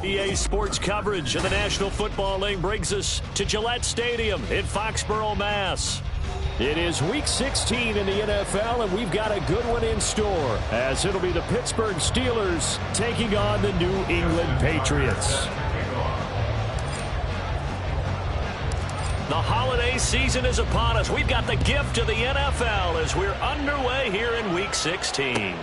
EA Sports coverage of the National Football League brings us to Gillette Stadium in Foxborough, Mass. It is Week 16 in the NFL, and we've got a good one in store, as it'll be the Pittsburgh Steelers taking on the New England Patriots. The holiday season is upon us. We've got the gift of the NFL as we're underway here in Week 16.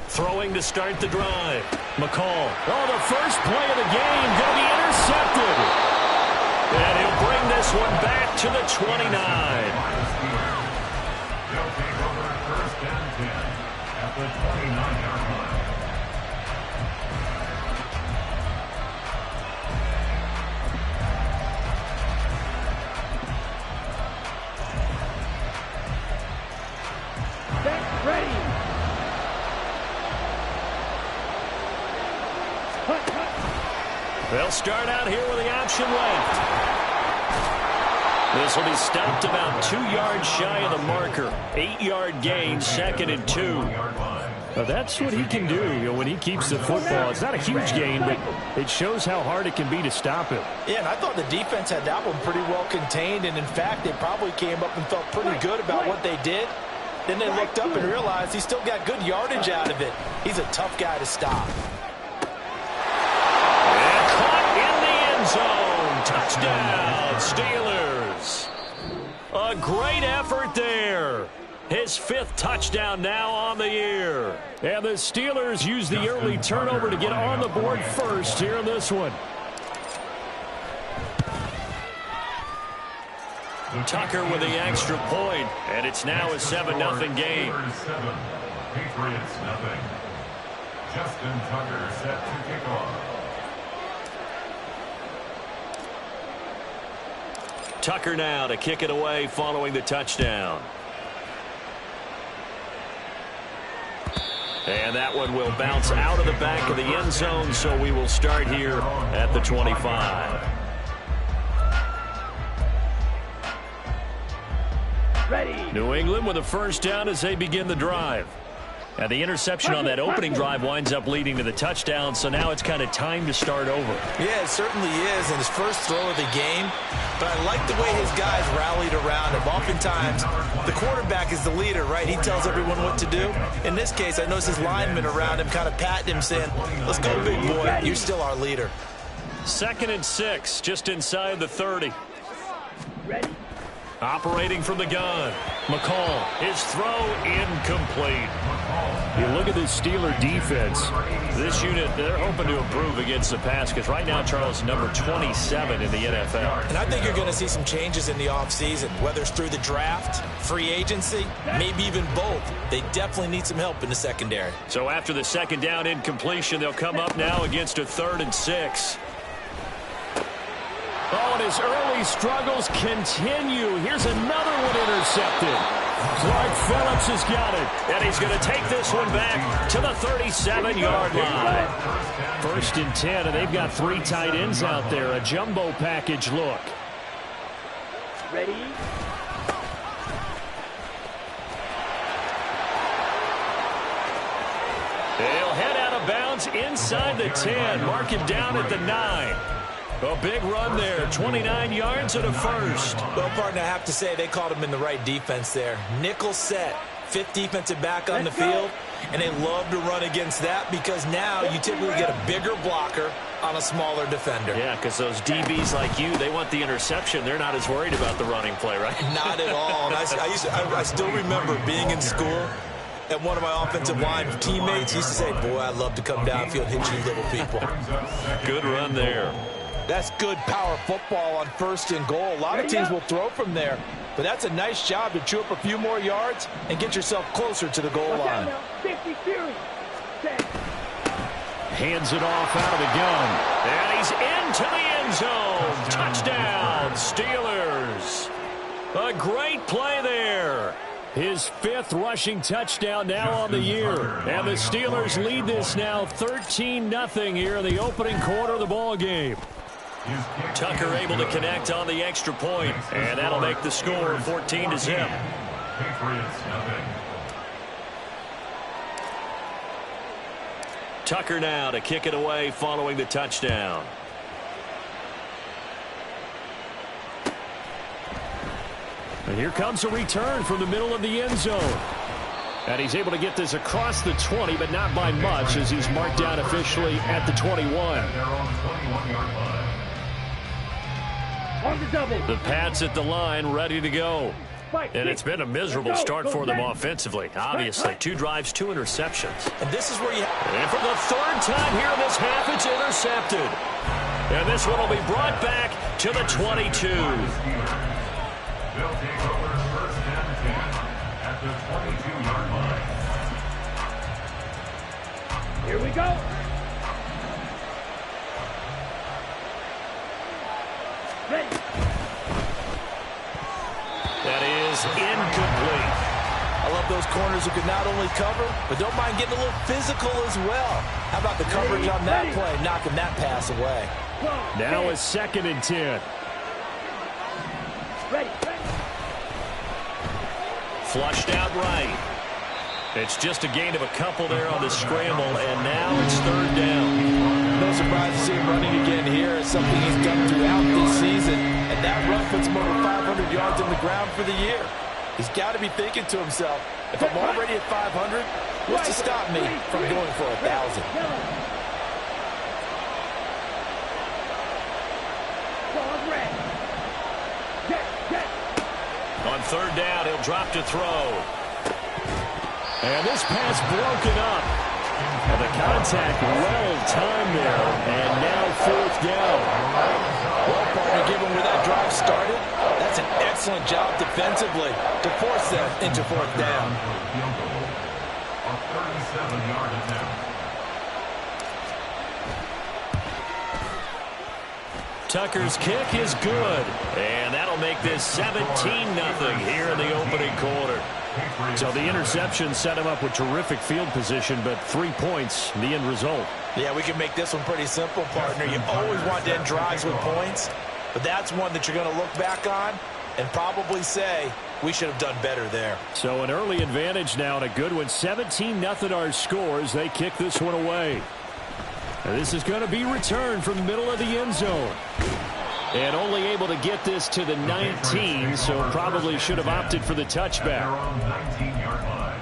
Throwing to start the drive. McCall. Oh, the first play of the game going to be intercepted. And he'll bring this one back to the 29. They'll take over first and 10 at the 29-yard line. Ready. They'll start out here with the option left. This will be stopped about 2 yards shy of the marker. 8-yard gain, 2nd and 2. That's what he can do, when he keeps the football. It's not a huge gain, but it shows how hard it can be to stop him. Yeah, and I thought the defense had that one pretty well contained, and in fact, they probably came up and felt pretty good about what they did. Then they looked up and realized he still got good yardage out of it. He's a tough guy to stop. And caught in the end zone. Touchdown, Steelers. A great effort there. His 5th touchdown now on the year. And the Steelers use the early turnover to get on the board first here in this one. Tucker with the extra point, and it's now a 7-0 game. Patriots nothing. Justin Tucker set to kick off. Tucker now to kick it away following the touchdown. And that one will bounce out of the back of the end zone, so we will start here at the 25. Ready. New England with a first down as they begin the drive. And the interception on that opening drive winds up leading to the touchdown, so now it's kind of time to start over. Yeah, it certainly is, and his first throw of the game. But I like the way his guys rallied around him. Oftentimes, the quarterback is the leader, right? He tells everyone what to do. In this case, I noticed his linemen around him kind of patting him, saying, "Let's go, big boy. You're still our leader." 2nd and 6, just inside the 30. Ready. Operating from the gun. McCall, his throw incomplete. You look at this Steeler defense. This unit, they're hoping to improve against the pass because right now, Charles, number 27 in the NFL. And I think you're going to see some changes in the offseason, whether it's through the draft, free agency, maybe even both. They definitely need some help in the secondary. So after the 2nd down incompletion, they'll come up now against a 3rd and 6. Oh, and his early struggles continue. Here's another one intercepted. Clark Phillips has got it. And he's going to take this one back to the 37-yard line. 1st and 10, and they've got 3 tight ends out there. A jumbo package look. Ready. They'll head out of bounds inside the 10. Mark him down at the 9. A big run there, 29 yards and a first. Well, partner, I have to say they called him in the right defense there. Nickel set, 5th defensive back on the field, and they love to run against that because now you typically get a bigger blocker on a smaller defender. Yeah, because those DBs like you, they want the interception. They're not as worried about the running play, right? Not at all. And I still remember being in school, and one of my offensive line teammates used to say, "Boy, I'd love to come downfield and hit you little people." Good run there. That's good power football on 1st and goal. A lot of teams will throw from there, but that's a nice job to chew up a few more yards and get yourself closer to the goal line. 50 series. Hands it off out of the gun. And he's into the end zone. Touchdown, Steelers. A great play there. His 5th rushing touchdown now on the year. And the Steelers lead this now 13-0 here in the opening quarter of the ball game. Tucker able to connect on the extra point, and that'll make the score 14-0. Tucker now to kick it away following the touchdown. And here comes a return from the middle of the end zone. And he's able to get this across the 20, but not by much, as he's marked down officially at the 21. On the double. The Pats at the line, ready to go. And it's been a miserable start for them offensively. Obviously, 2 drives, 2 interceptions. And this is where you... And for the 3rd time here in this half, it's intercepted. And this one will be brought back to the 22. They'll take over 1st and 10 at the 22-yard line. Here we go. Ready. That is incomplete. I love those corners who can not only cover, but don't mind getting a little physical as well. How about the coverage on that play, knocking that pass away? Now a 2nd and 10. Ready. Flushed out right. It's just a gain of a couple there on the scramble, and now it's 3rd down. No surprise to see him running again here. It's something he's done throughout this season, and that run puts him over 500 yards on the ground for the year. He's got to be thinking to himself, if I'm already at 500, what's to stop me from going for 1,000? On 3rd down, he'll drop to throw. And this pass broken up. And the contact well-timed there. And now 4th down. Well, partner, given where that drive started, that's an excellent job defensively to force them into 4th down. A 37-yard attempt. Tucker's kick is good. And that'll make this 17-0 here in the opening quarter. So the interception set him up with terrific field position, but 3 points, the end result. Yeah, we can make this one pretty simple, partner. You always want to end drives with points, but that's one that you're going to look back on and probably say, we should have done better there. So an early advantage now and a good one. 17-0 our scores. They kick this one away. And this is going to be returned from the middle of the end zone. And only able to get this to the 19, so probably should have opted for the touchback. 19-yard line.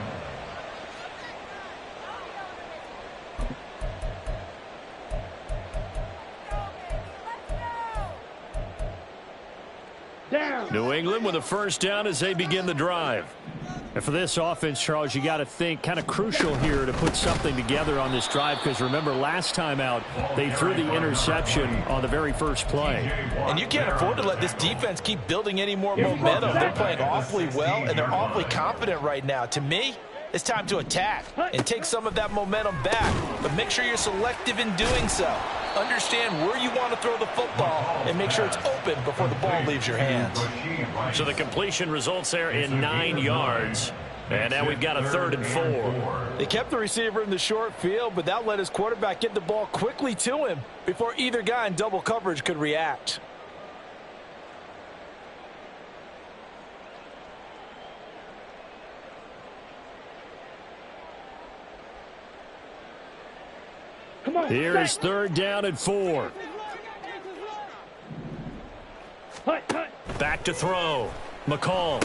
Down. New England with a 1st down as they begin the drive. And for this offense, Charles, you got to think kind of crucial here to put something together on this drive, because remember last time out they threw the interception on the very first play. And you can't afford to let this defense keep building any more momentum. They're playing awfully well, and they're awfully confident right now. To me, it's time to attack and take some of that momentum back, but make sure you're selective in doing so. Understand where you want to throw the football and make sure it's open before the ball leaves your hands. So the completion results there in 9 yards. And now we've got a 3rd and 4. They kept the receiver in the short field, but that let his quarterback get the ball quickly to him before either guy in double coverage could react. Come on. Here is 3rd down and 4. Back to throw. McCall.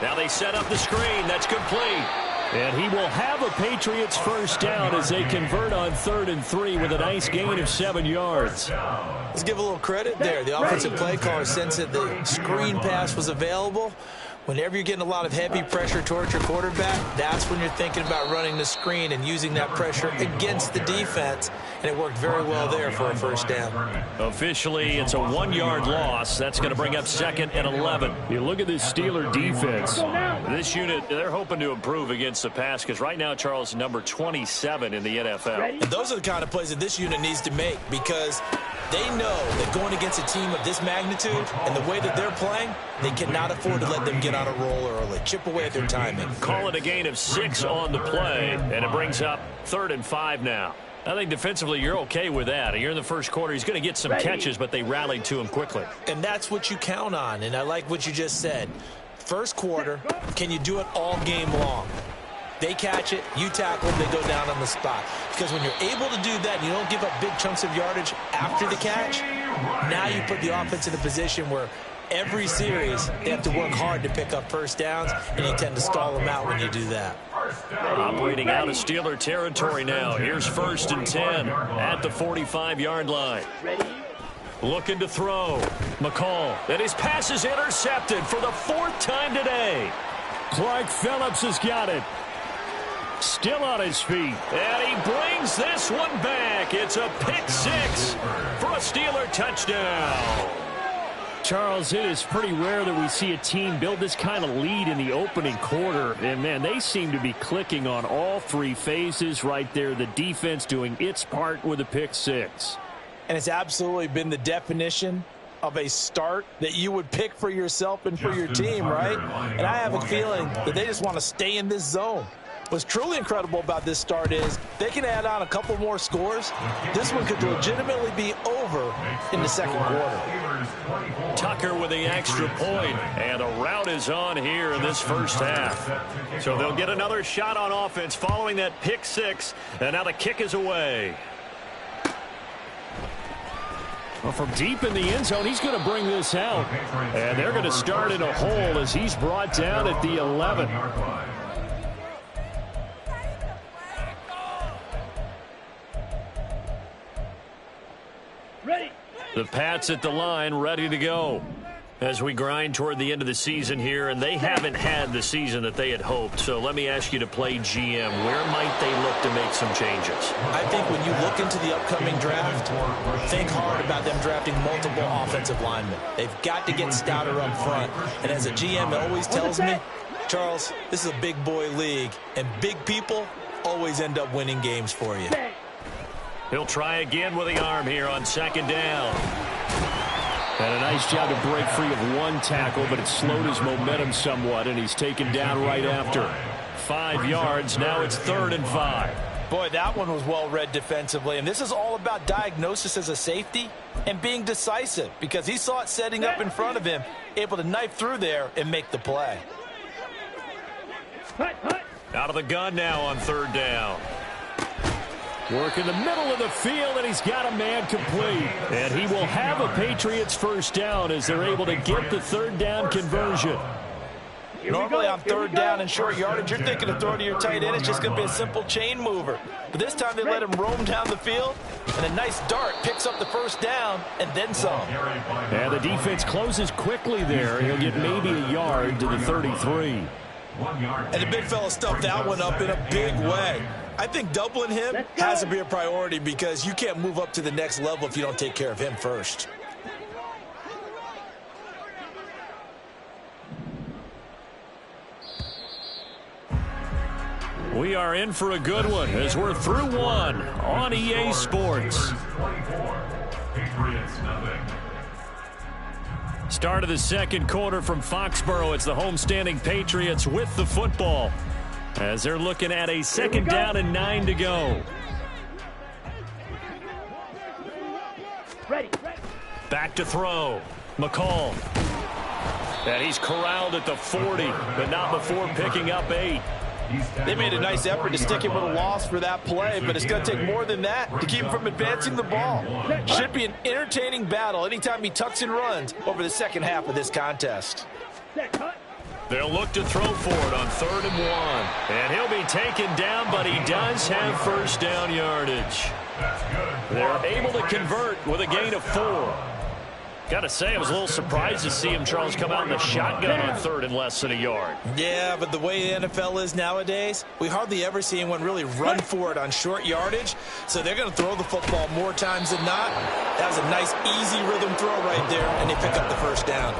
Now they set up the screen. That's complete. And he will have a Patriots 1st down as they convert on 3rd and 3 with a nice gain of 7 yards. Let's give a little credit there. The offensive play caller sensed that the screen pass was available, Whenever you're getting a lot of heavy pressure towards your quarterback, that's when you're thinking about running the screen and using that pressure against the defense, and it worked very well there for a first down. Officially, it's a 1-yard loss. That's going to bring up 2nd and 11. You look at this Steeler defense. This unit, they're hoping to improve against the pass because right now, Charles is number 27 in the NFL. And those are the kind of plays that this unit needs to make because they know that going against a team of this magnitude and the way that they're playing, they cannot afford to let them get on a roll early. Chip away at their timing. Call it a gain of 6 on the play, and it brings up 3rd and 5 now. I think defensively you're okay with that. You're in the first quarter. He's going to get some catches, but they rallied to him quickly. And that's what you count on, and I like what you just said. First quarter, can you do it all game long? They catch it, you tackle them, they go down on the spot. Because when you're able to do that and you don't give up big chunks of yardage after the catch, now you put the offense in a position where every series they have to work hard to pick up first downs, and you tend to stall them out when you do that. Operating out of Steeler territory now. Here's 1st and 10 at the 45-yard line. Looking to throw. McCall. And his pass is intercepted for the 4th time today. Clark Phillips has got it. Still on his feet. And he brings this one back. It's a pick 6 for a Steeler touchdown. Charles, it is pretty rare that we see a team build this kind of lead in the opening quarter. And, man, they seem to be clicking on all 3 phases right there. The defense doing its part with a pick 6. And it's absolutely been the definition of a start that you would pick for yourself and for your team, right? And I have a feeling that they just want to stay in this zone. What's truly incredible about this start is they can add on a couple more scores. This one could legitimately be over in the second quarter. Tucker with the extra point, and a rout is on here in this first half. So they'll get another shot on offense following that pick 6, and now the kick is away. Well, from deep in the end zone, he's going to bring this out. And they're going to start in a hole as he's brought down at the 11. The Pats at the line, ready to go as we grind toward the end of the season here, and they haven't had the season that they had hoped. So let me ask you to play GM. Where might they look to make some changes? I think when you look into the upcoming draft, think hard about them drafting multiple offensive linemen. They've got to get stouter up front. And as a GM, it always tells me, Charles, this is a big boy league, and big people always end up winning games for you. He'll try again with the arm here on 2nd down. And a nice job to break free of one tackle, but it slowed his momentum somewhat, and he's taken down right after. 5 yards. Now it's 3rd and 5. Boy, that one was well read defensively, and this is all about diagnosis as a safety and being decisive because he saw it setting up in front of him, able to knife through there and make the play. Out of the gun now on 3rd down. Work in the middle of the field, and he's got a man complete. And he will have a Patriots first down as they're able to get the 3rd down conversion. Normally on 3rd down and short yardage, you're thinking of throwing to your tight end. It's just going to be a simple chain mover. But this time they let him roam down the field, and a nice dart picks up the first down and then some. And the defense closes quickly there. He'll get maybe a yard to the 33. And the big fella stuffed that one up in a big way. I think doubling him has to be a priority because you can't move up to the next level if you don't take care of him first. We are in for a good one as we're through one on EA Sports. Start of the second quarter from Foxborough. It's the homestanding Patriots with the football as they're looking at a 2nd down and 9 to go. Back to throw. McCall. And he's corralled at the 40, but not before picking up 8. They made a nice effort to stick him with a loss for that play, but it's going to take more than that to keep him from advancing the ball. Should be an entertaining battle anytime he tucks and runs over the second half of this contest. They'll look to throw for it on 3rd and 1. And he'll be taken down, but he does have first down yardage. They're able to convert with a gain of 4. Gotta say, I was a little surprised to see him, Charles, come out in the shotgun on third and less than a yard. Yeah, but the way the NFL is nowadays, we hardly ever see anyone really run for it on short yardage. So they're going to throw the football more times than not. That was a nice, easy rhythm throw right there, and they pick up the first down.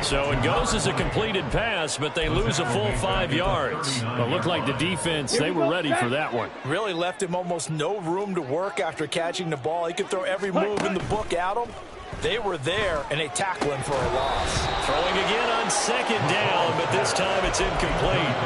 So it goes as a completed pass, but they lose a full 5 yards. It looked like the defense, they were ready for that one. Really left him almost no room to work after catching the ball. He could throw every move in the book at him. They were there, and they tackle him for a loss. Throwing again on second down, but this time it's incomplete.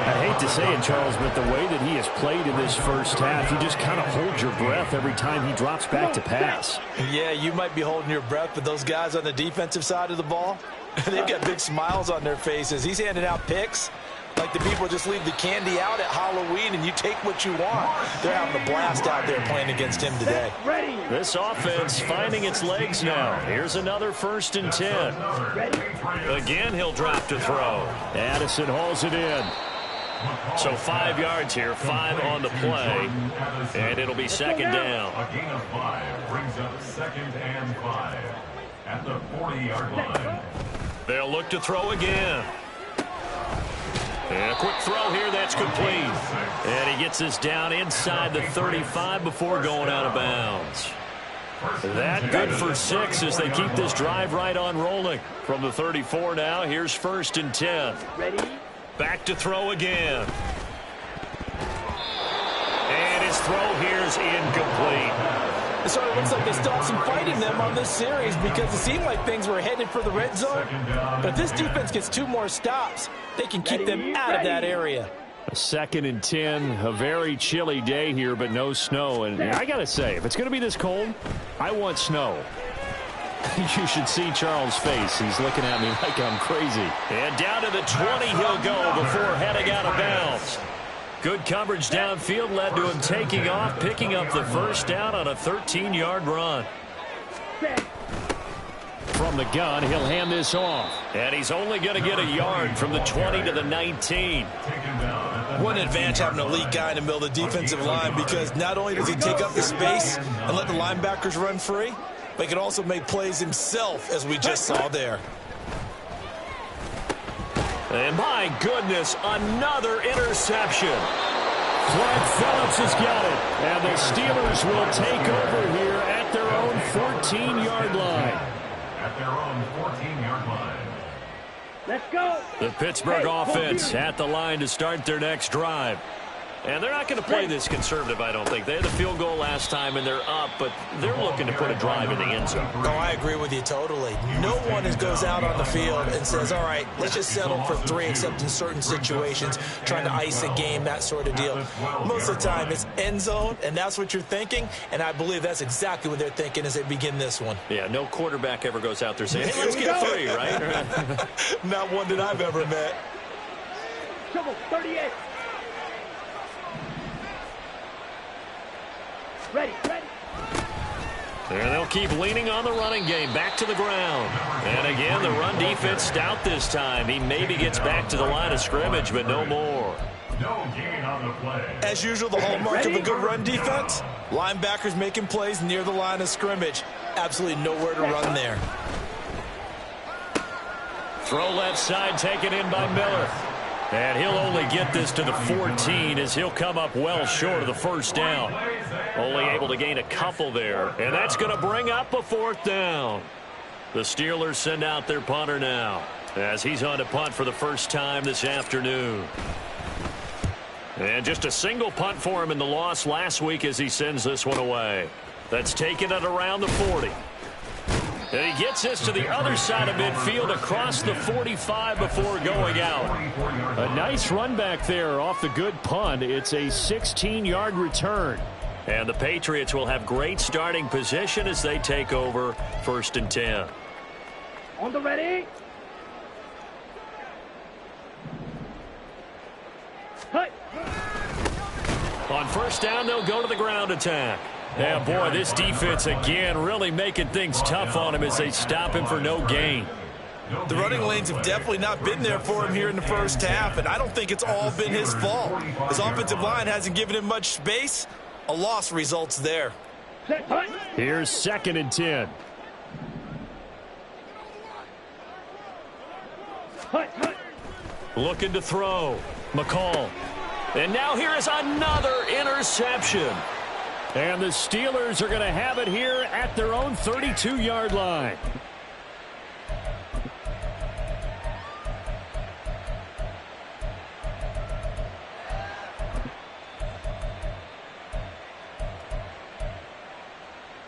I hate to say it, Charles, but the way that he has played in this first half, you just kind of hold your breath every time he drops back to pass. Yeah, you might be holding your breath, but those guys on the defensive side of the ball, they've got big smiles on their faces. He's handing out picks like the people just leave the candy out at Halloween and you take what you want. They're having a blast out there playing against him today. This offense finding its legs now. Here's another 1st and 10. Again, he'll drop to throw. Addison hauls it in. So 5 yards here, 5 on the play, and it'll be second down. A gain of 5 brings up 2nd and 5 at the 40-yard line. They'll look to throw again. And a quick throw here, that's complete. And he gets this down inside the 35 before going out of bounds. That good for 6 as they keep this drive right on rolling. From the 34 now, here's 1st and 10. Back to throw again. And his throw here is incomplete. So it looks like they still have some fight in them on this series because it seemed like things were headed for the red zone. But if this defense gets 2 more stops, they can keep them out of that area. A 2nd and 10, a very chilly day here, but no snow. And I got to say, if it's going to be this cold, I want snow. You should see Charles' face. He's looking at me like I'm crazy. And down to the 20 he'll go before heading out of bounds. Good coverage downfield led to him taking off, picking up the first down on a 13-yard run. From the gun, he'll hand this off. And he's only going to get a yard from the 20 to the 19. What an advantage having an elite guy in the middle of the defensive line because not only does he take up the space and let the linebackers run free, but he can also make plays himself, as we just saw there. And my goodness, another interception. Flag Phillips has got it. And the Steelers will take over here at their own 14-yard line. At their own 14-yard line. Let's go. The Pittsburgh offense at the line to start their next drive. And they're not going to play this conservative, I don't think. They had the field goal last time, and they're up, but they're looking to put a drive in the end zone. No, I agree with you totally. No one goes out on the field and says, all right, let's just settle for 3, except in certain situations, trying to ice a game, that sort of deal. Most of the time, it's end zone, and that's what you're thinking, and I believe that's exactly what they're thinking as they begin this one. Yeah, no quarterback ever goes out there saying, hey, let's get 3, right? Not one that I've ever met. Trouble, 38. Ready. And they'll keep leaning on the running game. Back to the ground. And again, the run defense stout this time. He maybe gets back to the line of scrimmage, but no more. No gain on the play. As usual, the hallmark of a good run defense, linebackers making plays near the line of scrimmage. Absolutely nowhere to run there. Throw left side taken in by Miller. And he'll only get this to the 14 as he'll come up well short of the first down. Only able to gain a couple there. And that's going to bring up a 4th down. The Steelers send out their punter now as he's on to punt for the first time this afternoon. And just a single punt for him in the loss last week as he sends this one away. That's taken at around the 40. And he gets this to the other side of midfield across the 45 before going out. A nice run back there off the good punt. It's a 16-yard return. And the Patriots will have great starting position as they take over 1st and 10. On the ready. Cut. On first down, they'll go to the ground attack. Yeah, boy, this defense again really making things tough on him as they stop him for no gain. The running lanes have definitely not been there for him here in the first half, and I don't think it's all been his fault. His offensive line hasn't given him much space. A loss results there. Here's 2nd and 10. Looking to throw. McCall. And now here is another interception. And the Steelers are going to have it here at their own 32-yard line.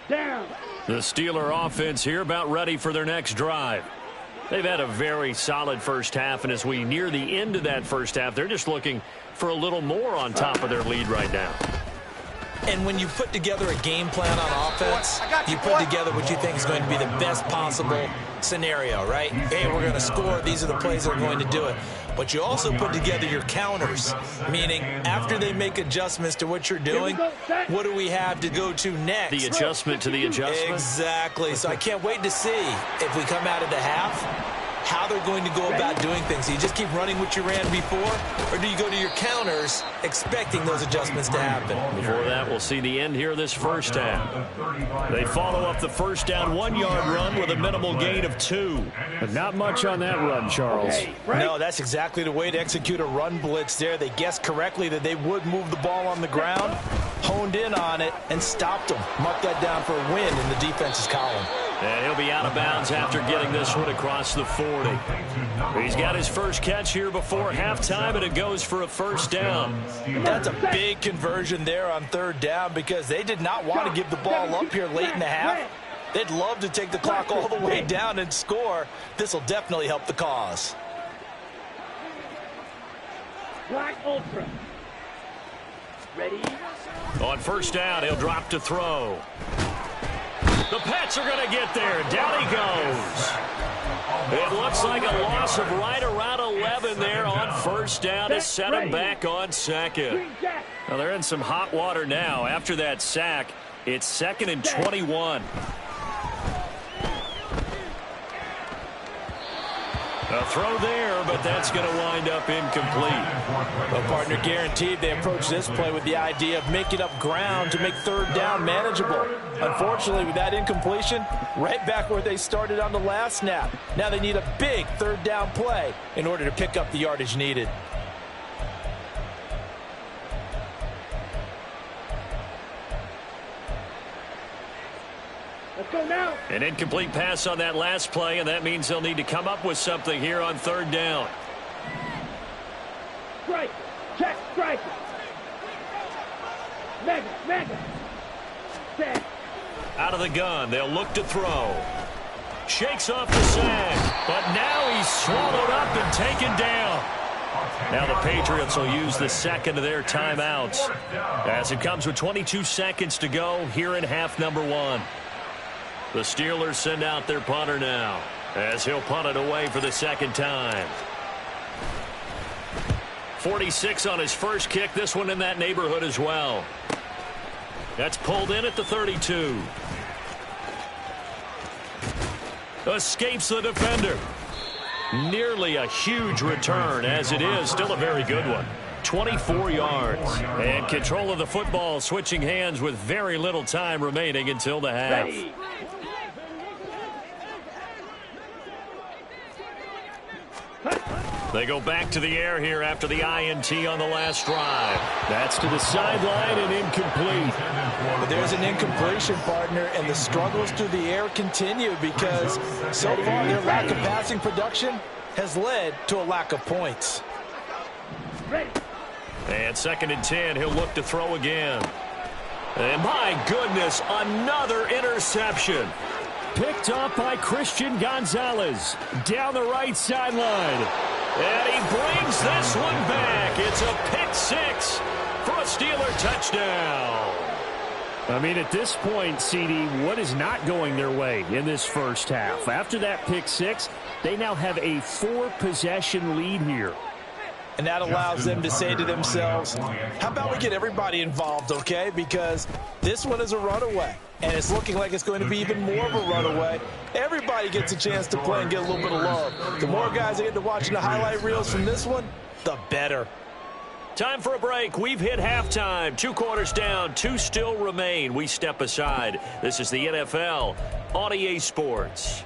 Down. The Steeler offense here about ready for their next drive. They've had a very solid first half, and as we near the end of that first half, they're just looking for a little more on top of their lead right now. And when you put together a game plan on offense, you put together what you think is going to be the best possible scenario, right? Hey, we're going to score. These are the plays that are going to do it. But you also put together your counters, meaning after they make adjustments to what you're doing, what do we have to go to next? The adjustment to the adjustment? Exactly. So I can't wait to see if we come out of the half, how they're going to go about doing things. Do you just keep running what you ran before, or do you go to your counters expecting those adjustments to happen? Before that, we'll see the end here of this first half. They follow up the first down 1-yard run with a minimal gain of 2. But not much on that run, Charles. No, that's exactly the way to execute a run blitz there. They guessed correctly that they would move the ball on the ground, honed in on it, and stopped them. Mark that down for a win in the defense's column. And he'll be out of bounds after getting this one across the 40. He's got his first catch here before halftime, and it goes for a first down. That's a big conversion there on third down because they did not want to give the ball up here late in the half. They'd love to take the clock all the way down and score. This will definitely help the cause. Black Ultra. Ready? On first down, he'll drop to throw. The Pats are going to get there. Down he goes. It looks like a loss of right around 11 there on first down to set him back on second. Well, they're in some hot water now. After that sack, it's 2nd and 21. A throw there, but that's going to wind up incomplete. Well, partner, guaranteed they approach this play with the idea of making up ground to make third down manageable. Unfortunately, with that incompletion, right back where they started on the last snap. Now they need a big third down play in order to pick up the yardage needed. Let's go now. An incomplete pass on that last play, and that means they'll need to come up with something here on third down. Strike. Check. Strike. Mega. Set. Out of the gun, they'll look to throw. Shakes off the sack, but now he's swallowed up and taken down. Now the Patriots will use the second of their timeouts as it comes with 22 seconds to go here in half number 1. The Steelers send out their punter now as he'll punt it away for the second time. 46 on his first kick. This one in that neighborhood as well. That's pulled in at the 32. Escapes the defender. Nearly a huge return, as it is still a very good one. 24 yards. And control of the football switching hands with very little time remaining until the half. Ready. They go back to the air here after the INT on the last drive. That's to the sideline and incomplete. But there's an incompletion, partner, and the struggles through the air continue because so far their lack of passing production has led to a lack of points. Ready. And 2nd and 10, he'll look to throw again. And my goodness, another interception. Picked off by Christian Gonzalez down the right sideline. And he brings this one back. It's a pick 6 for a Steeler touchdown. I mean, at this point, CD, what is not going their way in this first half? After that pick 6, they now have a 4-possession lead here. And that allows them to say to themselves, how about we get everybody involved, okay? Because this one is a runaway, and it's looking like it's going to be even more of a runaway. Everybody gets a chance to play and get a little bit of love. The more guys that get to watching the highlight reels from this one, the better. Time for a break. We've hit halftime. 2 quarters down, 2 still remain. We step aside. This is the NFL on EA Sports.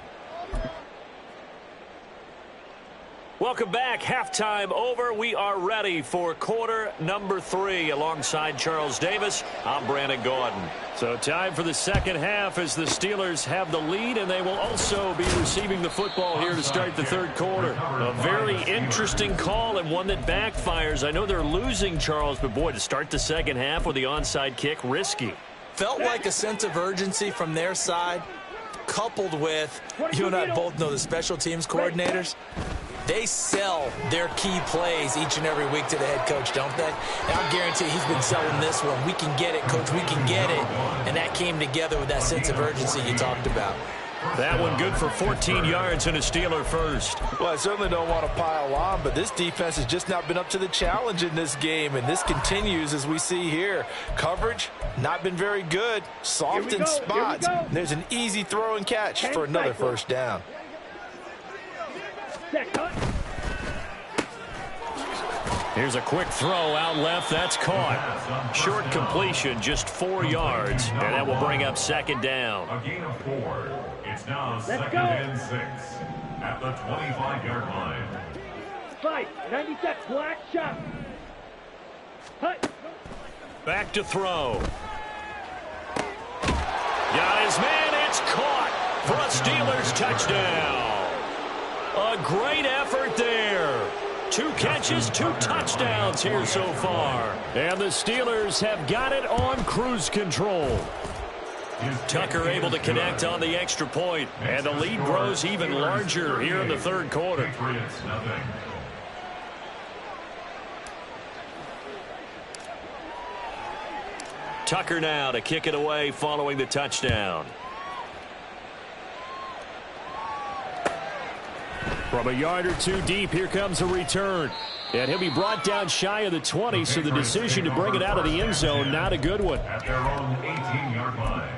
Welcome back. Halftime over. We are ready for quarter number 3. Alongside Charles Davis, I'm Brandon Gordon. So time for the second half as the Steelers have the lead, and they will also be receiving the football here to start the third quarter. A very interesting call and one that backfires. I know they're losing, Charles, but boy, to start the second half with the onside kick, risky. Felt like a sense of urgency from their side, coupled with, you and I both know the special teams coordinators. They sell their key plays each and every week to the head coach, don't they? And I guarantee he's been selling this one. We can get it, coach. We can get it. And that came together with that sense of urgency you talked about. That one good for 14 yards and a Steeler first. Well, I certainly don't want to pile on, but this defense has just not been up to the challenge in this game, and this continues as we see here. Coverage, not been very good. Soft in spots. There's an easy throw and catch for another first down. Here's a quick throw out left. That's caught. Short completion, just 4 yards, and that will bring up second down. A gain of 4. It's now second and 6 at the 25-yard line. Fight, 90 seconds, black shot. Hut. Back to throw. Got his man. It's caught for a Steelers touchdown. A great effort there. 2 catches, 2 touchdowns here so far. And the Steelers have got it on cruise control. Tucker able to connect on the extra point, and the lead grows even larger here in the third quarter. Tucker now to kick it away following the touchdown. From a yard or 2 deep, here comes a return. And he'll be brought down shy of the 20, so the decision to bring it out of the end zone, not a good one. At their own 18-yard line.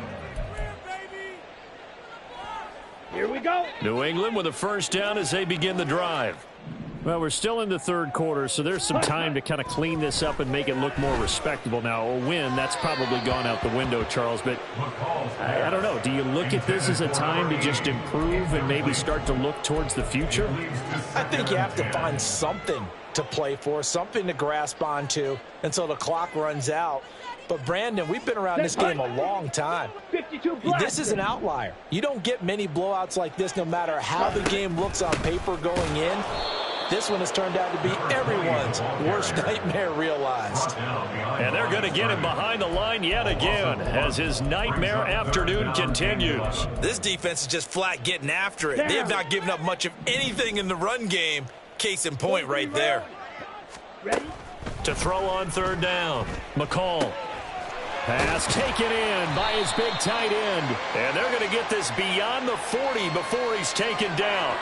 Here we go. New England with a first down as they begin the drive. Well, we're still in the third quarter, so there's some time to kind of clean this up and make it look more respectable. Now, a win, that's probably gone out the window, Charles, but I don't know. Do you look at this as a time to just improve and maybe start to look towards the future? I think you have to find something to play for, something to grasp onto until the clock runs out. But, Brandon, we've been around this game a long time. This is an outlier. You don't get many blowouts like this no matter how the game looks on paper going in. This one has turned out to be everyone's worst nightmare realized. And they're going to get him behind the line yet again as his nightmare afternoon continues. This defense is just flat getting after it. They have not given up much of anything in the run game. Case in point right there. Ready? To throw on third down. McCall. Pass taken in by his big tight end. And they're going to get this beyond the 40 before he's taken down.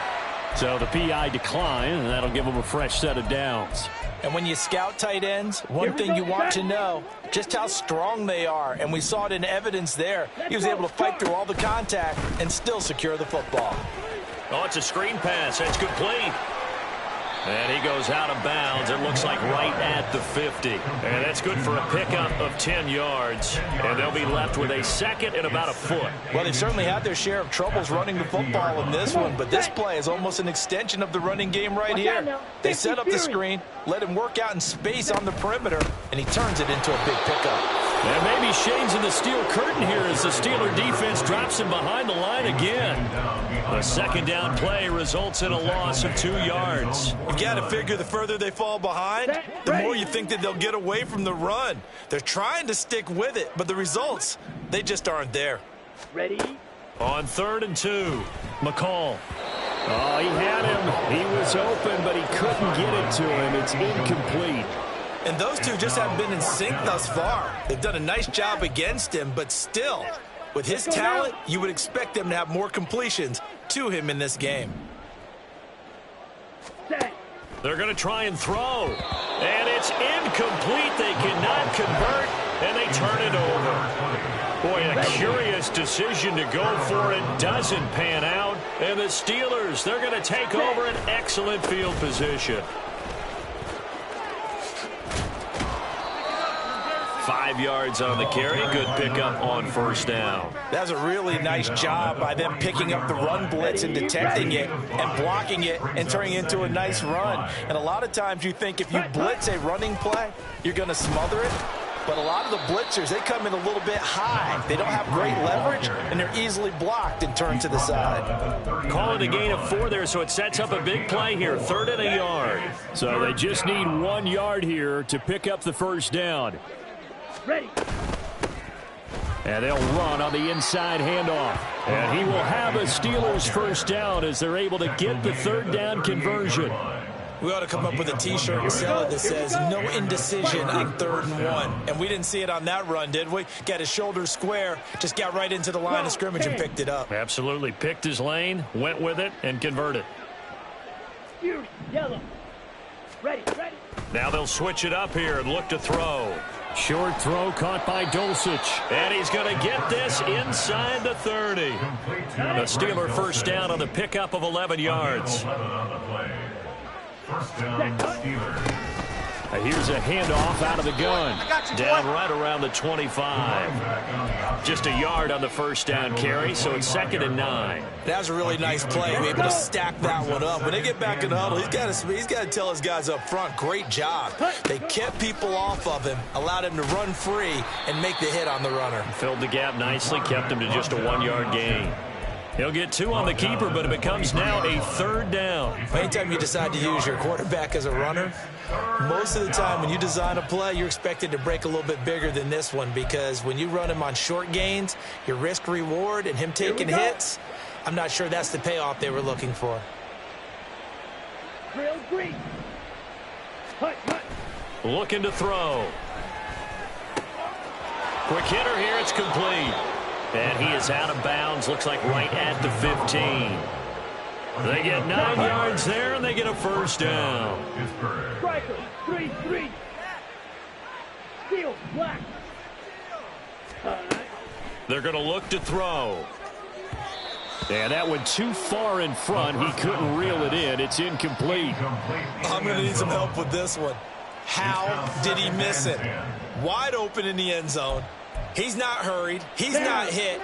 So the PI decline, and that'll give him a fresh set of downs. And when you scout tight ends, one thing you want to know, just how strong they are. And we saw it in evidence there. He was able to fight through all the contact and still secure the football. Oh, it's a screen pass. That's complete. And he goes out of bounds, it looks like right at the 50. And that's good for a pickup of 10 yards. And they'll be left with a second and about a foot. Well, they've certainly had their share of troubles running the football in this one, but this play is almost an extension of the running game right here. They set up the screen, let him work out in space on the perimeter, and he turns it into a big pickup. And maybe shades in the steel curtain here as the Steeler defense drops him behind the line again. A second down play results in a loss of 2 yards. You've got to figure the further they fall behind, the more you think that they'll get away from the run. They're trying to stick with it, but the results, they just aren't there. Ready? On 3rd and 2, McCall. Oh, he had him. He was open, but he couldn't get it to him. It's incomplete. And those two just haven't been in sync thus far. They've done a nice job against him, but still, with his talent, you would expect them to have more completions to him in this game. They're going to try and throw. And it's incomplete. They cannot convert, and they turn it over. Boy, a curious decision to go for it. Doesn't pan out. And the Steelers, they're going to take over an excellent field position. 5 yards on the carry. Good pickup on first down. That's a really nice job by them picking up the run blitz and detecting it and blocking it and turning it into a nice run. And a lot of times you think if you blitz a running play, you're going to smother it. But a lot of the blitzers, they come in a little bit high. They don't have great leverage, and they're easily blocked and turned to the side. Call it a gain of 4 there, so it sets up a big play here. 3rd and a yard. So they just need 1 yard here to pick up the first down. Ready. And they'll run on the inside handoff. And he will have a Steelers first down as they're able to get the 3rd down conversion. We ought to come up with a T-shirt and sell it that says no indecision on 3rd and 1. And we didn't see it on that run, did we? Got his shoulders square, just got right into the line of scrimmage and picked it up. Absolutely. Picked his lane, went with it, and converted. Yellow. Ready, ready. Now they'll switch it up here and look to throw. Short throw caught by Dulcich. And he's going to get this inside the 30. The Steeler first down on the pickup of 11 yards. First down, Steelers. Here's a handoff out of the gun. Down right around the 25. Just a yard on the first down carry, so it's 2nd and 9. That was a really nice play. We're able to stack that one up. When they get back in the huddle, he's got to tell his guys up front, great job. They kept people off of him, allowed him to run free, and make the hit on the runner. Filled the gap nicely, kept him to just a 1-yard gain. He'll get 2 on the keeper, but it becomes now a 3rd down. Anytime you decide to use your quarterback as a runner, most of the time when you design a play, you're expected to break a little bit bigger than this one, because when you run him on short gains, your risk-reward and him taking hits, I'm not sure that's the payoff they were looking for. Drill green. Hut, hut. Looking to throw. Quick hitter here, it's complete. And he is out of bounds, looks like right at the 15. They get 9 yards there, and they get a first down. Striker, 3-3. Steel, black. They're going to look to throw. And that went too far in front. He couldn't reel it in. It's incomplete. I'm going to need some help with this one. How did he miss it? Wide open in the end zone. He's not hurried. He's not hit.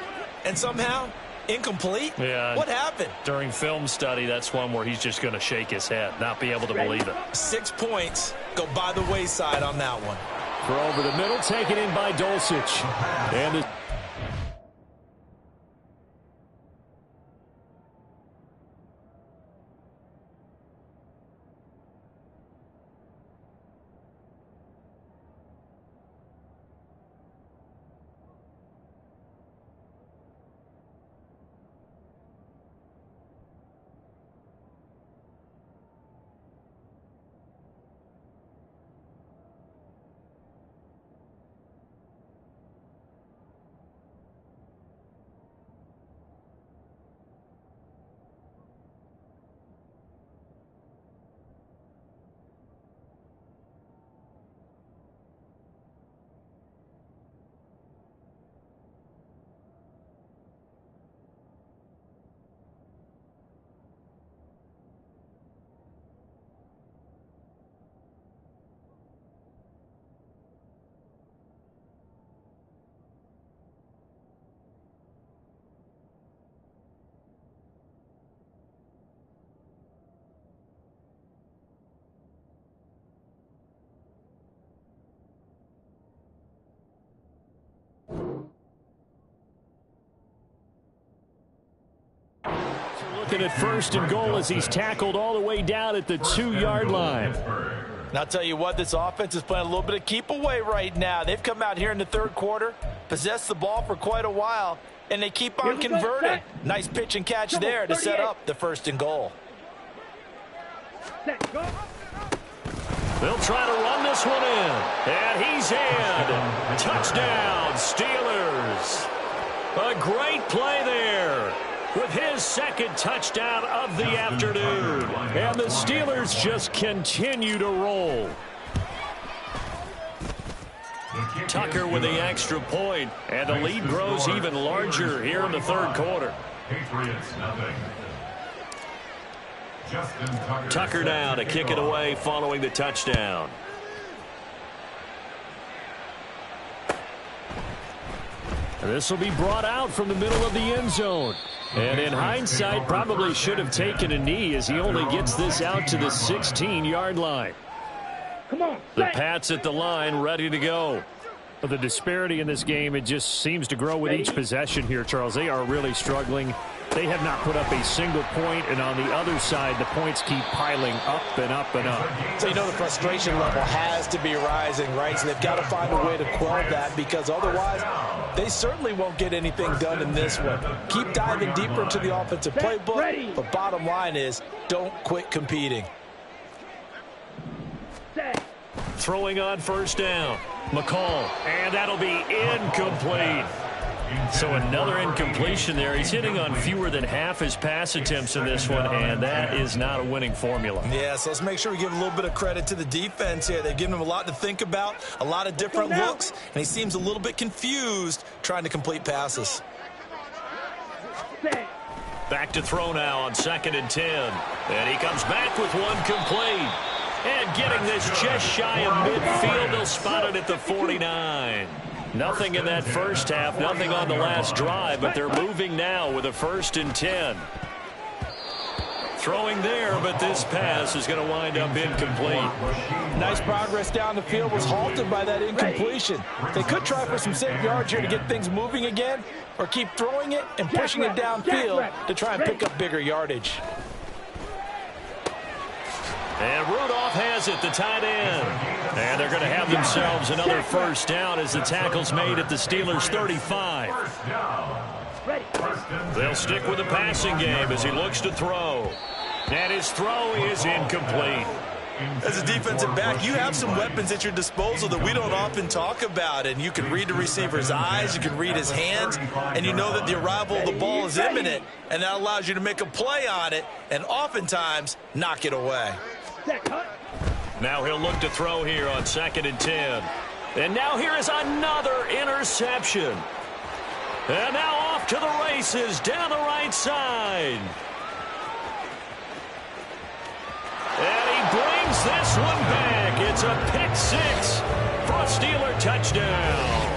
And somehow, incomplete? Yeah. What happened? During film study, that's one where he's just going to shake his head, not be able to believe it. 6 points go by the wayside on that one. Throw over the middle, taken in by Dulcich. And the looking at 1st and goal as he's tackled all the way down at the 2-yard line. And I'll tell you what, this offense is playing a little bit of keep away right now. They've come out here in the 3rd quarter, possessed the ball for quite a while, and they keep on converting. Nice pitch and catch there to set up the 1st and goal. Set, go. They'll try to run this one in. And he's in. Touchdown, Steelers. A great play there with his 2nd touchdown of the afternoon. And the Steelers just continue to roll. Tucker with the extra point, and the lead grows even larger here in the 3rd quarter. Patriots, nothing. Tucker now to kick it away following the touchdown. This will be brought out from the middle of the end zone. And in hindsight, probably should have taken a knee as he only gets this out to the 16-yard line. Come on. The Pats at the line, ready to go. The disparity in this game, it just seems to grow with each possession here, Charles. They are really struggling. They have not put up a single point, and on the other side, the points keep piling up and up and up. So you know the frustration level has to be rising, right? So they've got to find a way to quell that, because otherwise they certainly won't get anything done in this one. Keep diving deeper into the offensive playbook, but bottom line is don't quit competing. Throwing on first down. McCall, and that'll be incomplete. So another incompletion there. He's hitting on fewer than half his pass attempts in this one, and that is not a winning formula. Yeah, so let's make sure we give a little bit of credit to the defense here. They've given him a lot to think about, a lot of different looks, and he seems a little bit confused trying to complete passes. Back to throw now on 2nd and 10. And he comes back with one complete. And getting this just shy of midfield, they'll spot it at the 49. Nothing in that first half, nothing on the last drive, but they're moving now with a 1st and 10. Throwing there, but this pass is going to wind up incomplete. Nice progress down the field, was halted by that incompletion. They could try for some safe yards here to get things moving again, or keep throwing it and pushing it downfield to try and pick up bigger yardage. And Rudolph has it, the tight end. And they're going to have themselves another first down as the tackle's made at the Steelers' 35. They'll stick with the passing game as he looks to throw. And his throw is incomplete. As a defensive back, you have some weapons at your disposal that we don't often talk about. And you can read the receiver's eyes, you can read his hands, and you know that the arrival of the ball is imminent. And that allows you to make a play on it and oftentimes knock it away. Now he'll look to throw here on 2nd and 10. And now here is another interception. And now off to the races down the right side. And he brings this one back. It's a pick six for a Steeler touchdown.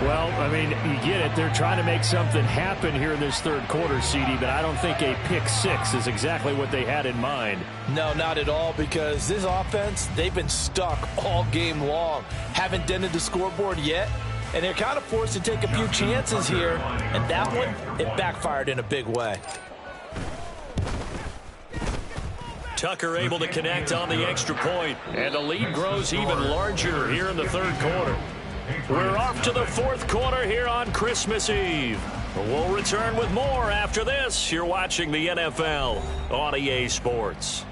Well, I mean, you get it. They're trying to make something happen here in this third quarter, CD, but I don't think a pick six is exactly what they had in mind. No, not at all, because this offense, they've been stuck all game long. Haven't dented the scoreboard yet, and they're kind of forced to take a few chances here, and that one, it backfired in a big way. Tucker able to connect on the extra point, and the lead grows even larger here in the third quarter. We're off to the fourth quarter here on Christmas Eve. We'll return with more after this. You're watching the NFL on EA Sports.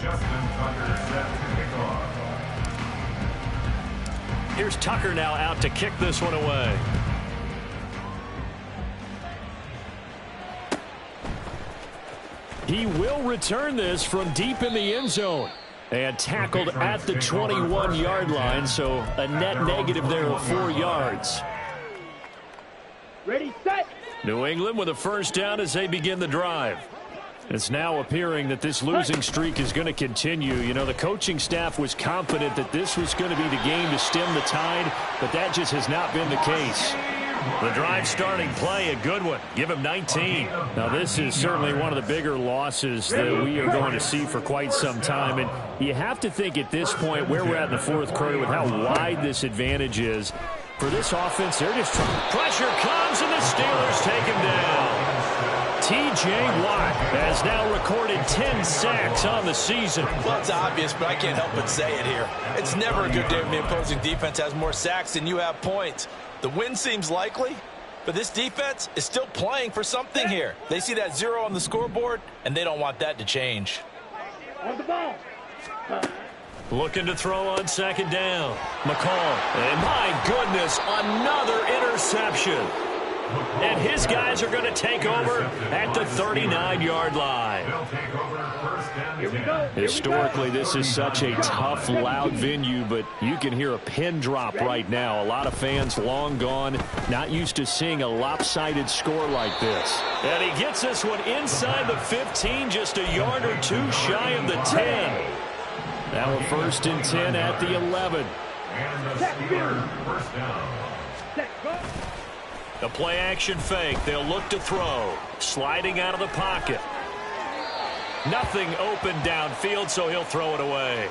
Justin Tucker set to kick off. Here's Tucker now out to kick this one away. He will return this from deep in the end zone. And tackled at the 21-yard line, so a net negative there of 4 yards. Ready, set. New England with a first down as they begin the drive. It's now appearing that this losing streak is going to continue. You know, the coaching staff was confident that this was going to be the game to stem the tide, but that just has not been the case. The drive starting play, a good one. Give him 19. Now, this is certainly one of the bigger losses that we are going to see for quite some time. And you have to think at this point where we're at in the fourth quarter with how wide this advantage is. For this offense, they're just trying. Pressure comes, and the Steelers take him down. T.J. Watt has now recorded 10 sacks on the season. Well, it's obvious, but I can't help but say it here. It's never a good day when the opposing defense has more sacks than you have points. The win seems likely, but this defense is still playing for something here. They see that 0 on the scoreboard, and they don't want that to change. On the ball. Looking to throw on 2nd down. McCall. And my goodness, another interception. And his guys are going to take over at the 39-yard line. Here we go. Historically, this is such a tough, loud venue, but you can hear a pin drop right now. A lot of fans long gone, not used to seeing a lopsided score like this. And he gets this one inside the 15, just a yard or two shy of the 10. Now a 1st and 10 at the 11. And the Steelers first down. The play action fake. They'll look to throw. Sliding out of the pocket. Nothing open downfield, so he'll throw it away.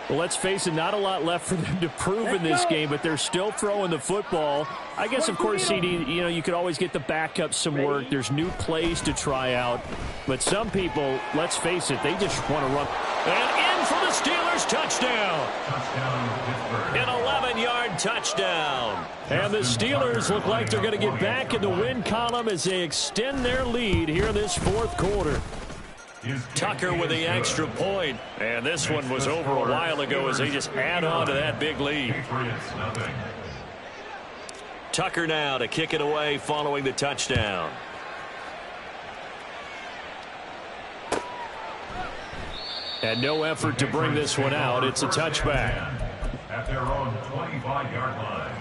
Well, let's face it, not a lot left for them to prove in this game, but they're still throwing the football. I guess, of course, CD, you could always get the backup some work. There's new plays to try out. But some people, let's face it, they just want to run. And in for the Steelers, touchdown. An 11-yard touchdown. And the Steelers look like they're going to get back in the win column as they extend their lead here in this fourth quarter. Tucker with the extra point. And this one was over a while ago as they just add on to that big lead. Tucker now to kick it away following the touchdown. And no effort to bring this one out. It's a touchback. At their own 25-yard line.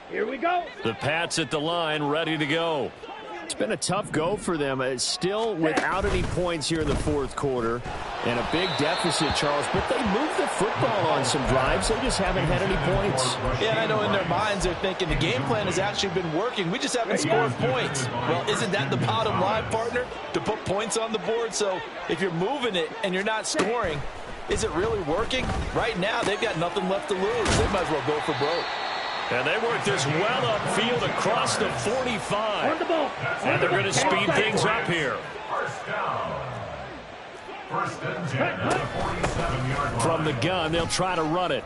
Here we go. The Pats at the line, ready to go. It's been a tough go for them. It's still without any points here in the fourth quarter. And a big deficit, Charles. But they moved the football on some drives. They just haven't had any points. Yeah, and I know in their minds they're thinking the game plan has actually been working. We just haven't scored points. Well, isn't that the bottom line, partner? To put points on the board. So if you're moving it and you're not scoring, is it really working? Right now, they've got nothing left to lose. They might as well go for broke. And they work this well upfield across the 45. And they're going to speed things up here. First down. First and 10 at the 47-yard line. From the gun, they'll try to run it.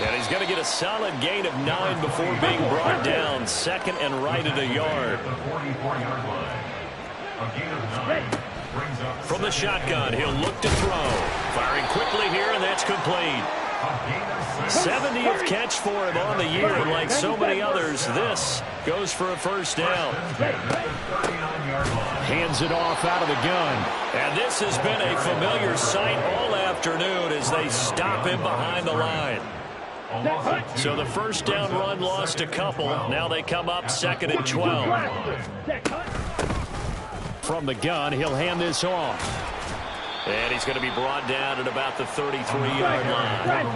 And he's going to get a solid gain of 9 before being brought down. Second and right at a yard. At the 44-yard line. A gain of 9 brings up From the shotgun, he'll look to throw. Firing quickly here, and that's complete. 70th catch for him on the year, and like so many others, this goes for a first down. Hands it off out of the gun. And this has been a familiar sight all afternoon as they stop him behind the line. So the first down run lost a couple. Now they come up second and 12. From the gun, he'll hand this off. And he's going to be brought down at about the 33-yard line.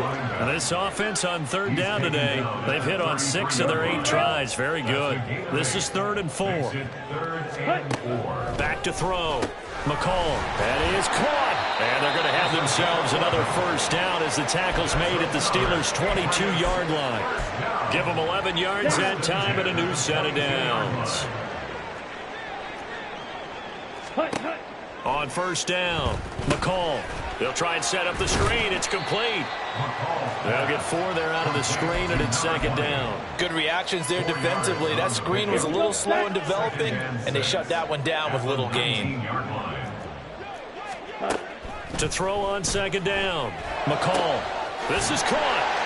And this offense on third down today, they've hit on 6 of their 8 tries. Very good. This is 3rd and 4. Back to throw. McCall. That is caught. And they're going to have themselves another first down as the tackle's made at the Steelers' 22-yard line. Give them 11 yards that time and a new set of downs. On first down, McCall. They'll try and set up the screen. It's complete. They'll get 4 there out of the screen, and it's second down. Good reactions there defensively. That screen was a little slow in developing, and they shut that one down with little gain. To throw on second down, McCall. This is caught.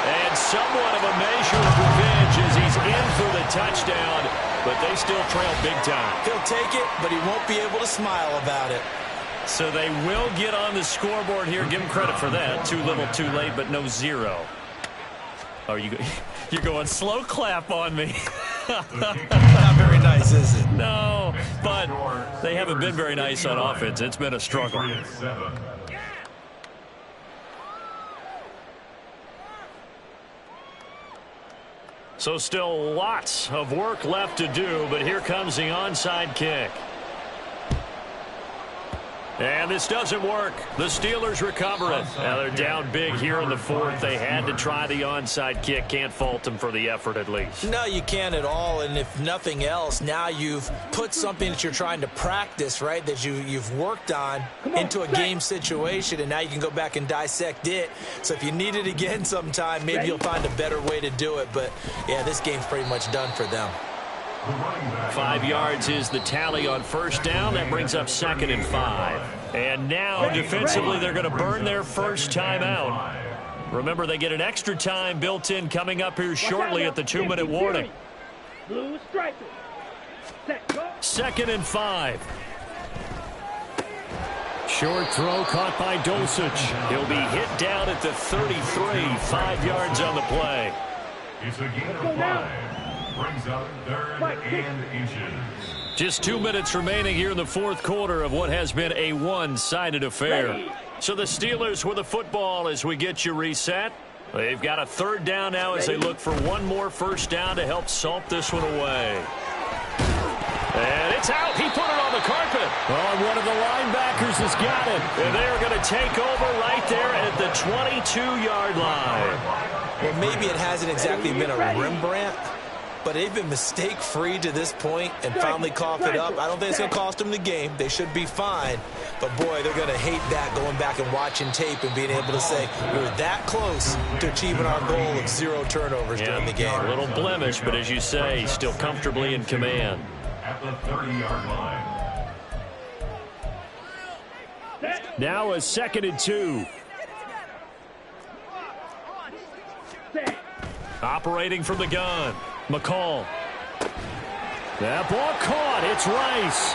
And somewhat of a measure of revenge as he's in for the touchdown, but they still trail big time. He'll take it, but he won't be able to smile about it. So they will get on the scoreboard here. Give him credit for that. Too little, too late, but no 0. Oh, you're going slow clap on me. Not very nice, is it? No, but they haven't been very nice on offense. It's been a struggle. So still lots of work left to do, but here comes the onside kick. And this doesn't work. The Steelers recover it. Now they're down big here in the fourth. They had to try the onside kick. Can't fault them for the effort at least. No, you can't at all. And if nothing else, now you've put something that you're trying to practice, right, that you've worked on into a game situation, and now you can go back and dissect it. So if you need it again sometime, maybe you'll find a better way to do it. But, yeah, this game's pretty much done for them. 5 yards is the tally on first down. That brings up second and 5. And now, defensively, they're going to burn their first time out. Remember, they get an extra time built in coming up here shortly at the 2-minute warning. Second and 5. Short throw caught by Dosich. He'll be hit down at the 33. 5 yards on the play. It's a gain of 5. Brings up 3rd and inches. Just 2 minutes remaining here in the fourth quarter of what has been a one-sided affair. So the Steelers with the football as we get you reset. They've got a third down now as they look for one more first down to help salt this one away. And it's out. He put it on the carpet. Oh, one of the linebackers has got it. And they're going to take over right there at the 22-yard line. Well, maybe it hasn't exactly been a Rembrandt, but they've been mistake-free to this point and finally cough it up. I don't think it's going to cost them the game. They should be fine. But, boy, they're going to hate that, going back and watching tape and being able to say, we were that close to achieving our goal of 0 turnovers during the game. A little blemish, but as you say, still comfortably in command. At the 30-yard line. Now a 2nd and 2. Operating from the gun, McCall. That ball caught. It's Rice.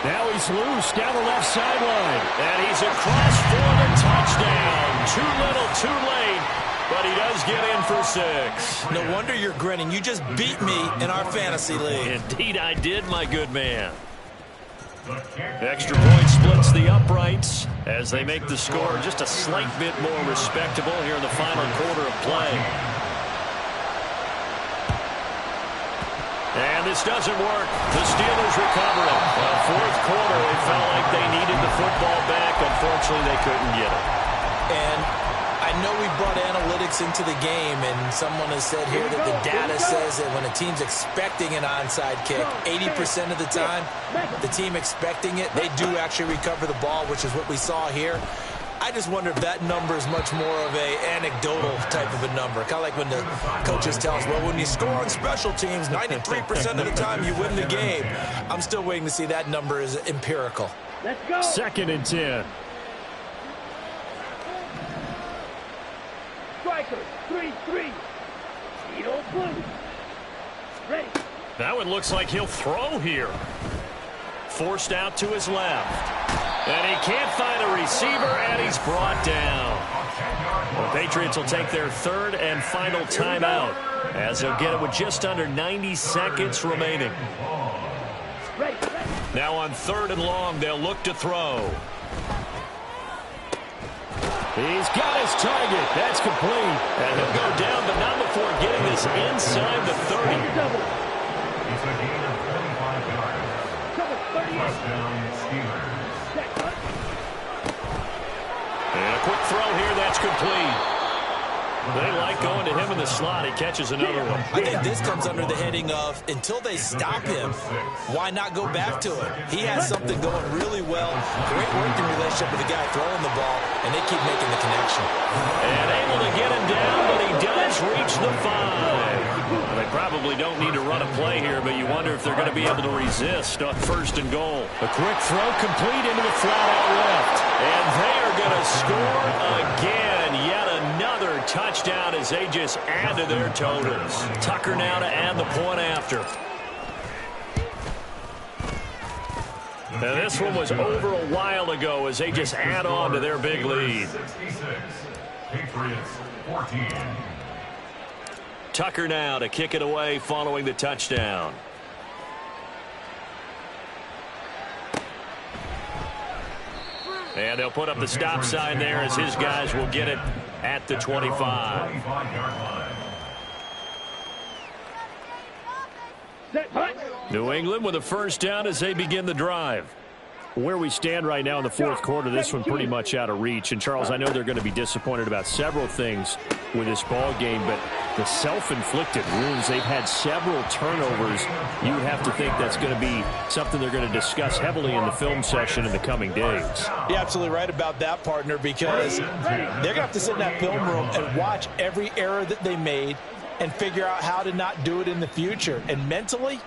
Now he's loose down the left sideline. And he's across for the touchdown. Too little, too late. But he does get in for 6. No wonder you're grinning. You just beat me in our fantasy league. Indeed I did, my good man. Extra point splits the uprights as they make the score just a slight bit more respectable here in the final quarter of play. And this doesn't work. The Steelers recover it. Fourth quarter, they felt like they needed the football back. Unfortunately, they couldn't get it. And I know we brought analytics into the game, and someone has said here that the data says that when a team's expecting an onside kick, 80% of the time, the team expecting it, they do actually recover the ball, which is what we saw here. I just wonder if that number is much more of a anecdotal type of a number. Kind of like when the coaches tell us, well, when you score on special teams, 93% of the time you win the game. I'm still waiting to see that number is empirical. Let's go. 2nd and 10. Striker, 3-3. Edo blue. Ready. That one looks like he'll throw here. Forced out to his left. And he can't find a receiver, and he's brought down. The Patriots will take their third and final timeout as they'll get it with just under 90 seconds remaining. Now on 3rd and long, they'll look to throw. He's got his target. That's complete. And he'll go down, but not before getting this inside the 30. It's a gain of 45 yards. Touchdown, Steelers. And a quick throw here, that's complete. They like going to him in the slot. He catches another one. I think this comes under the heading of, until they stop him, why not go back to it? He has something going really well. Great working relationship with the guy throwing the ball, and they keep making the connection. And able to get him down, but he does reach the 5. Well, they probably don't need to run a play here, but you wonder if they're going to be able to resist on 1st and goal. A quick throw complete into the flat out left. And they are going to score again. Yet another touchdown as they just add to their totals. Tucker now to add the point after. And this one was over a while ago as they just add on to their big lead. 66. Patriots 14. Tucker now to kick it away following the touchdown. And they'll put up the stop sign there as his guys will get it at the 25. New England with a first down as they begin the drive. Where we stand right now in the 4th quarter, this one pretty much out of reach. And, Charles, I know they're going to be disappointed about several things with this ball game, but the self-inflicted wounds, they've had several turnovers. You would have to think that's going to be something they're going to discuss heavily in the film session in the coming days. You're absolutely right about that, partner, because they're going to have to sit in that film room and watch every error that they made and figure out how to not do it in the future. And mentally,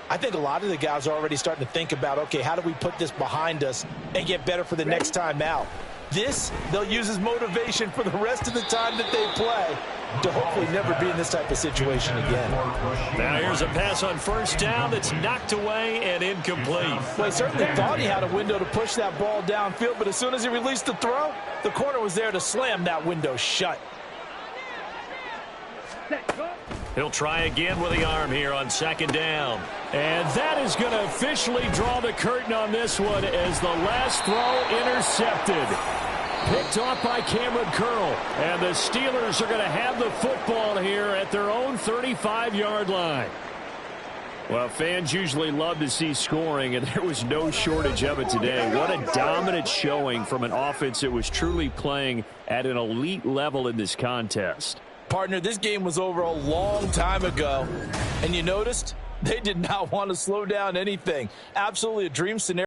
I think a lot of the guys are already starting to think about, okay, how do we put this behind us and get better for the next time out? This, they'll use as motivation for the rest of the time that they play to hopefully never be in this type of situation again. Now here's a pass on 1st down that's knocked away and incomplete. Well, he certainly thought he had a window to push that ball downfield, but as soon as he released the throw, the corner was there to slam that window shut. He'll try again with the arm here on second down. And that is going to officially draw the curtain on this one as the last throw intercepted. Picked off by Cameron Curl. And the Steelers are going to have the football here at their own 35-yard line. Well, fans usually love to see scoring, and there was no shortage of it today. What a dominant showing from an offense that was truly playing at an elite level in this contest. Partner, this game was over a long time ago, and you noticed they did not want to slow down anything. Absolutely a dream scenario.